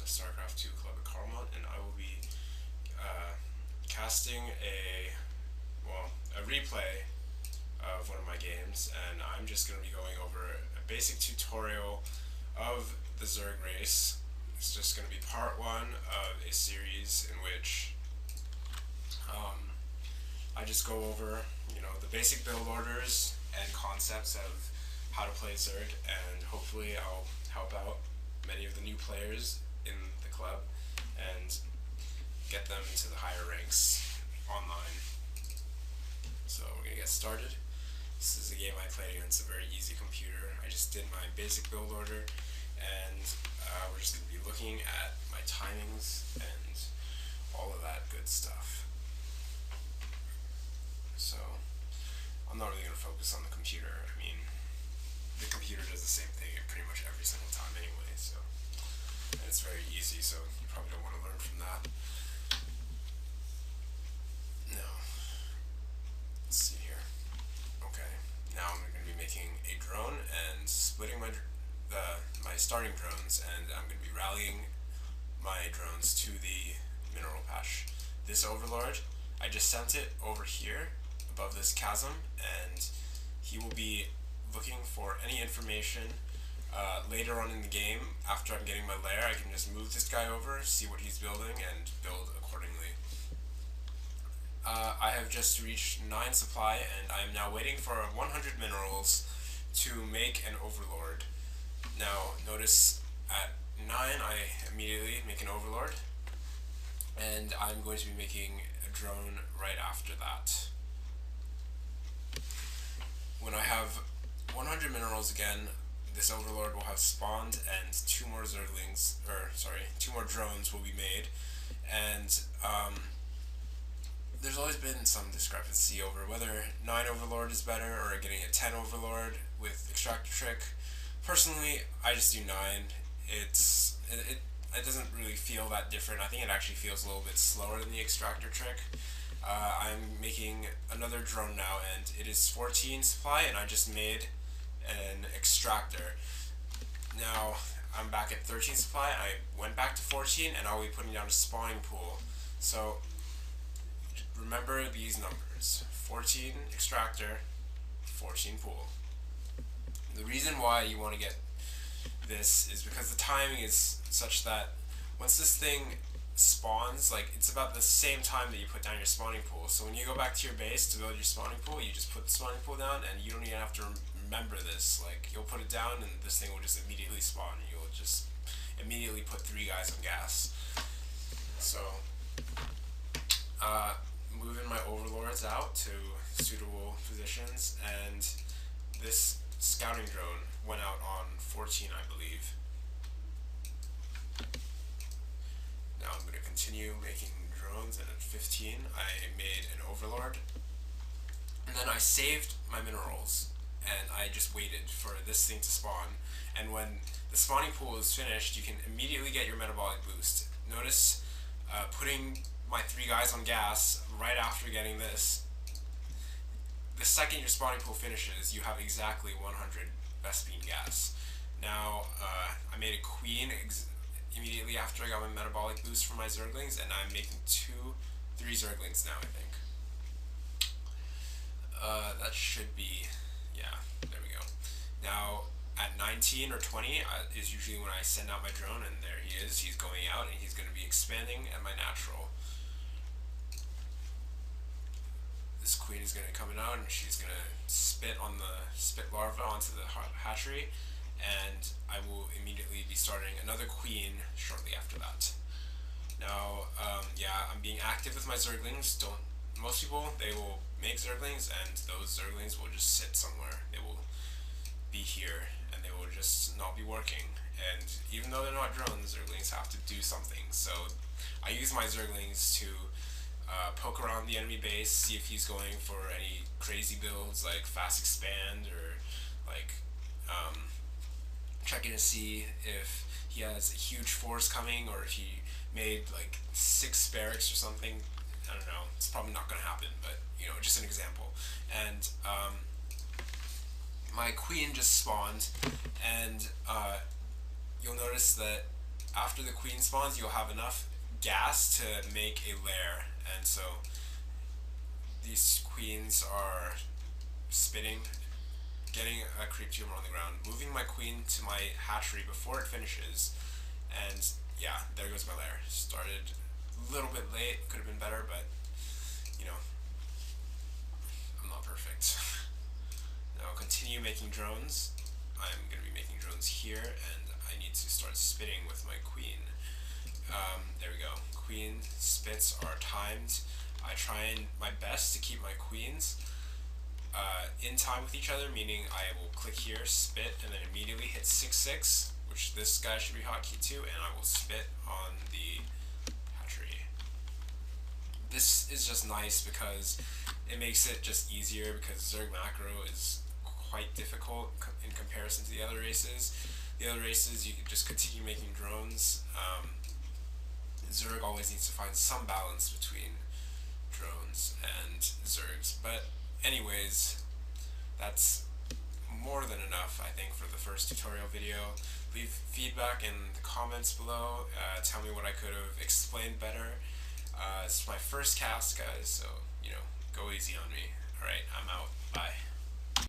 StarCraft 2 Club at Carlmont, and I will be casting a replay of one of my games, and I'm just going to be going over a basic tutorial of the Zerg race. It's just going to be part one of a series in which I just go over, the basic build orders and concepts of how to play Zerg, and hopefully I'll help out many of the new players in the club and get them into the higher ranks online. So we're going to get started. This is a game I played against a very easy computer. I just did my basic build order, and we're just going to be looking at my timings and all of that good stuff. So I'm not really going to focus on the computer. I mean, the computer does the same thing pretty much every single time anyway, so, and it's very easy, so you probably don't want to learn from that. No. Let's see here. Okay, now I'm going to be making a drone and splitting my starting drones, and I'm going to be rallying my drones to the mineral patch. This overlord, I just sent it over here above this chasm, and he will be looking for any information later on in the game. After I'm getting my lair, I can just move this guy over, see what he's building, and build accordingly. I have just reached 9 supply, and I am now waiting for 100 minerals to make an overlord. Now, notice at 9, I immediately make an overlord, and I'm going to be making a drone right after that. When I have 100 minerals again, this overlord will have spawned, and 2 more drones will be made, and there's always been some discrepancy over whether 9 overlord is better or getting a 10 overlord with extractor trick. Personally, I just do 9. It doesn't really feel that different. I think it actually feels a little bit slower than the extractor trick. I'm making another drone now, and it is 14 supply, and I just made an extractor. Now I'm back at 13 supply. I went back to 14, and I'll be putting down a spawning pool. So remember these numbers: 14 extractor, 14 pool. The reason why you want to get this is because the timing is such that once this thing spawns, it's about the same time that you put down your spawning pool. So when you go back to your base to build your spawning pool, you just put the spawning pool down, and you don't even have to remember this. You'll put it down, and this thing will just immediately spawn, and you'll just immediately put 3 guys on gas. So moving my overlords out to suitable positions, and this scouting drone went out on 14, I believe. Now I'm going to continue making drones, and at 15 I made an overlord, and then I saved my minerals, and I just waited for this thing to spawn. And when the spawning pool is finished, you can immediately get your metabolic boost. Notice putting my 3 guys on gas right after getting this. The second your spawning pool finishes, you have exactly 100 Vespene gas. Now, I made a queen immediately after I got my metabolic boost for my Zerglings, and I'm making 3 Zerglings now, I think. That should be, yeah, there we go. Now, at 19 or 20 is usually when I send out my drone, and there he is. He's going out, and he's going to be expanding at my natural. This queen is going to come out, and she's going to spit larva onto the hatchery, and I will immediately be starting another queen shortly after that. Now, I'm being active with my Zerglings. Most people, they will make Zerglings, and those Zerglings will just sit somewhere. They will be here, and they will just not be working. And even though they're not drones, Zerglings have to do something. So I use my Zerglings to poke around the enemy base, see if he's going for any crazy builds like fast expand, or checking to see if he has a huge force coming, or if he made 6 barracks or something. I don't know, it's probably not going to happen, but just an example. And my queen just spawned, and you'll notice that after the queen spawns, you'll have enough gas to make a lair, and so these queens are spitting, getting a creep tumor on the ground, moving my queen to my hatchery before it finishes, and yeah, there goes my lair. Started a little bit late, could have been better, but you know, I'm not perfect. Now I'll continue making drones. I'm going to be making drones here, and I need to start spitting with my queen. There we go. Queen spits are timed. I try my best to keep my queens in time with each other, meaning I will click here, spit, and then immediately hit 6-6, which this guy should be hotkey to, and I will spit on the hatchery. This is just nice because it makes it just easier, because Zerg macro is quite difficult in comparison to the other races. The other races, you can just continue making drones. Zerg always needs to find some balance between drones and Zergs. But anyways, that's more than enough, I think, for the first tutorial video. Leave feedback in the comments below. Tell me what I could have explained better. It's my first cast, guys, so, you know, go easy on me. Alright, I'm out. Bye.